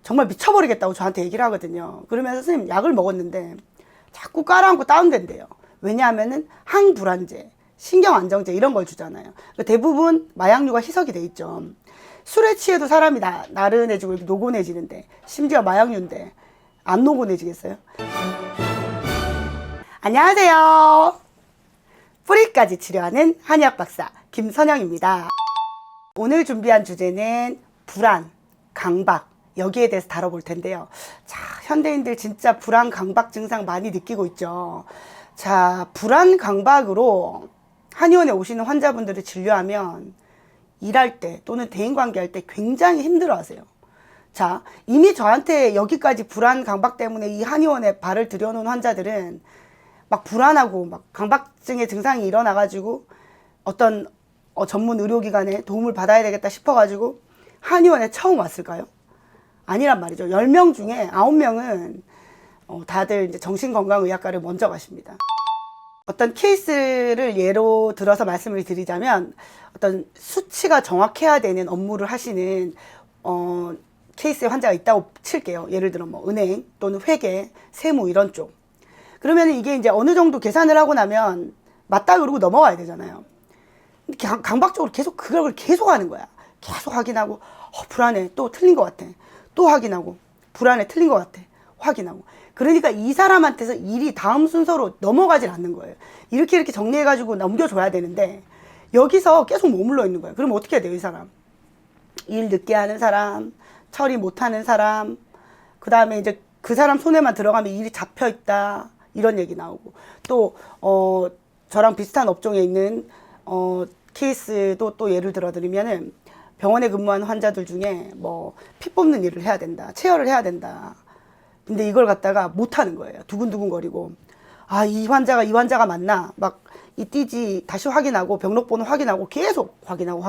정말 미쳐버리겠다고 저한테 얘기를 하거든요. 그러면서 선생님 약을 먹었는데 자꾸 깔아앉고 다운된대요. 왜냐하면은 항불안제, 신경안정제 이런 걸 주잖아요. 그러니까 대부분 마약류가 희석이 돼 있죠. 술에 취해도 사람이 나른해지고 이렇게 노곤해지는데 심지어 마약류인데 안 노곤해지겠어요? 안녕하세요. 뿌리까지 치료하는 한의학 박사 김선영입니다. 오늘 준비한 주제는 불안, 강박 여기에 대해서 다뤄볼 텐데요. 자, 현대인들 진짜 불안, 강박 증상 많이 느끼고 있죠. 자, 불안, 강박으로 한의원에 오시는 환자분들을 진료하면 일할 때 또는 대인관계할 때 굉장히 힘들어하세요. 자, 이미 저한테 여기까지 불안, 강박 때문에 이 한의원에 발을 들여놓은 환자들은 막 불안하고 막 강박증의 증상이 일어나가지고 어떤 전문 의료기관에 도움을 받아야 되겠다 싶어가지고 한의원에 처음 왔을까요? 아니란 말이죠. 10명 중에 9명은 다들 이제 정신건강의학과를 먼저 가십니다. 어떤 케이스를 예로 들어서 말씀을 드리자면 어떤 수치가 정확해야 되는 업무를 하시는 케이스의 환자가 있다고 칠게요. 예를 들어 뭐 은행 또는 회계, 세무 이런 쪽. 그러면 이게 이제 어느 정도 계산을 하고 나면 맞다 그러고 넘어가야 되잖아요. 강박적으로 계속 그걸 계속 하는 거야. 계속 확인하고 불안해, 또 틀린 것 같아. 또 확인하고 불안해, 틀린 것 같아. 확인하고. 그러니까 이 사람한테서 일이 다음 순서로 넘어가질 않는 거예요. 이렇게 정리해가지고 넘겨줘야 되는데 여기서 계속 머물러 있는 거예요. 그럼 어떻게 해야 돼요, 이 사람? 일 늦게 하는 사람, 처리 못하는 사람, 그 다음에 이제 그 사람 손에만 들어가면 일이 잡혀있다 이런 얘기 나오고, 또 저랑 비슷한 업종에 있는 케이스도 또 예를 들어 드리면은 병원에 근무하는 환자들 중에 뭐 피 뽑는 일을 해야 된다, 체열을 해야 된다. 근데 이걸 갖다가 못하는 거예요. 두근두근거리고, 아, 이 환자가 맞나? 막 이 띠지 다시 확인하고 병록번호 확인하고 계속 확인하고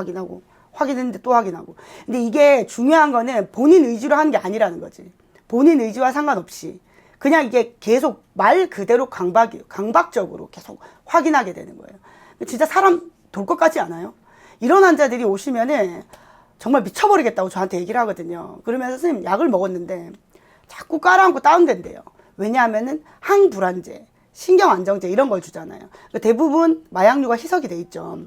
확인했는데 또 확인하고. 근데 이게 중요한 거는 본인 의지로 하는 게 아니라는 거지. 본인 의지와 상관없이 그냥 이게 계속 말 그대로 강박적으로 계속 확인하게 되는 거예요. 진짜 사람 돌 것 같지 않아요? 이런 환자들이 오시면은 정말 미쳐버리겠다고 저한테 얘기를 하거든요. 그러면서 선생님 약을 먹었는데 자꾸 깔아앉고 다운된대요. 왜냐하면은 항불안제, 신경안정제 이런 걸 주잖아요. 그러니까 대부분 마약류가 희석이 돼 있죠.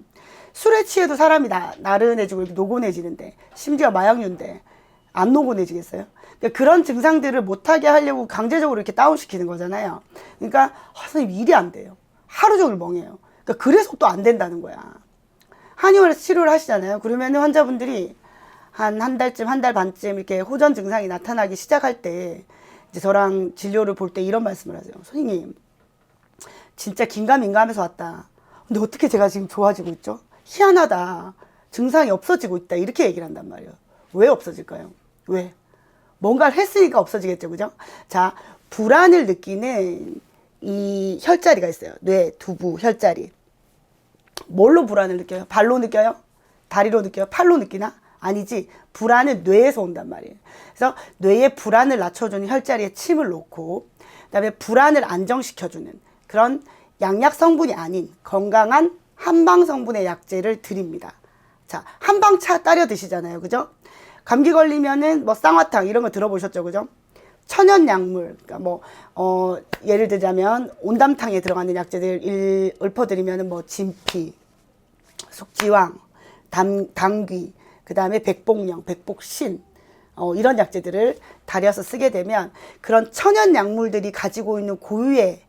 술에 취해도 사람이 나른해지고 이렇게 노곤해지는데 심지어 마약류인데 안 노곤해지겠어요? 그러니까 그런 증상들을 못하게 하려고 강제적으로 이렇게 다운시키는 거잖아요. 그러니까 선생님 일이 안 돼요. 하루 종일 멍해요. 그러니까 그래서 또 안 된다는 거야. 한의원에서 치료를 하시잖아요. 그러면 환자분들이 한 달쯤, 한 달 반쯤 이렇게 호전 증상이 나타나기 시작할 때 이제 저랑 진료를 볼 때 이런 말씀을 하세요. 선생님, 진짜 긴가민가하면서 왔다. 근데 어떻게 제가 지금 좋아지고 있죠? 희한하다. 증상이 없어지고 있다. 이렇게 얘기를 한단 말이에요. 왜 없어질까요? 왜? 뭔가를 했으니까 없어지겠죠. 그죠? 자, 불안을 느끼는 이 혈자리가 있어요. 뇌, 두부, 혈자리. 뭘로 불안을 느껴요? 발로 느껴요? 다리로 느껴요? 팔로 느끼나? 아니지. 불안은 뇌에서 온단 말이에요. 그래서 뇌에 불안을 낮춰주는 혈자리에 침을 놓고, 그 다음에 불안을 안정시켜주는 그런 양약 성분이 아닌 건강한 한방 성분의 약제를 드립니다. 자, 한방차 따려 드시잖아요. 그죠? 감기 걸리면은 뭐 쌍화탕 이런 거 들어보셨죠? 그죠? 천연 약물, 그러니까 예를 들자면 온담탕에 들어가는 약제들 읊어드리면은 뭐 진피, 속지왕, 당귀, 그 다음에 백복령, 백복신, 이런 약제들을 달여서 쓰게 되면 그런 천연 약물들이 가지고 있는 고유의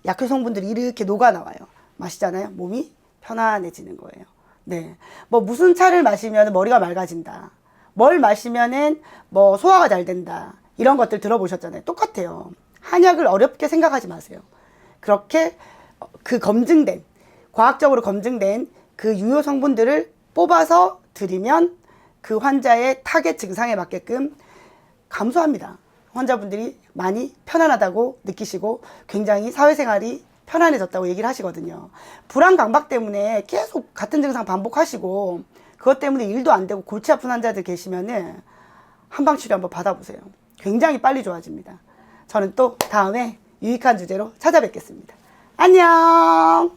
약효 성분들이 이렇게 녹아 나와요. 마시잖아요. 몸이 편안해지는 거예요. 네, 뭐 무슨 차를 마시면 머리가 맑아진다. 뭘 마시면은 뭐 소화가 잘 된다. 이런 것들 들어보셨잖아요. 똑같아요. 한약을 어렵게 생각하지 마세요. 그렇게 과학적으로 검증된 그 유효 성분들을 뽑아서 드리면 그 환자의 타겟 증상에 맞게끔 감소합니다. 환자분들이 많이 편안하다고 느끼시고 굉장히 사회생활이 편안해졌다고 얘기를 하시거든요. 불안, 강박 때문에 계속 같은 증상 반복하시고 그것 때문에 일도 안 되고 골치 아픈 환자들 계시면은 한방치료 한번 받아보세요. 굉장히 빨리 좋아집니다. 저는 또 다음에 유익한 주제로 찾아뵙겠습니다. 안녕!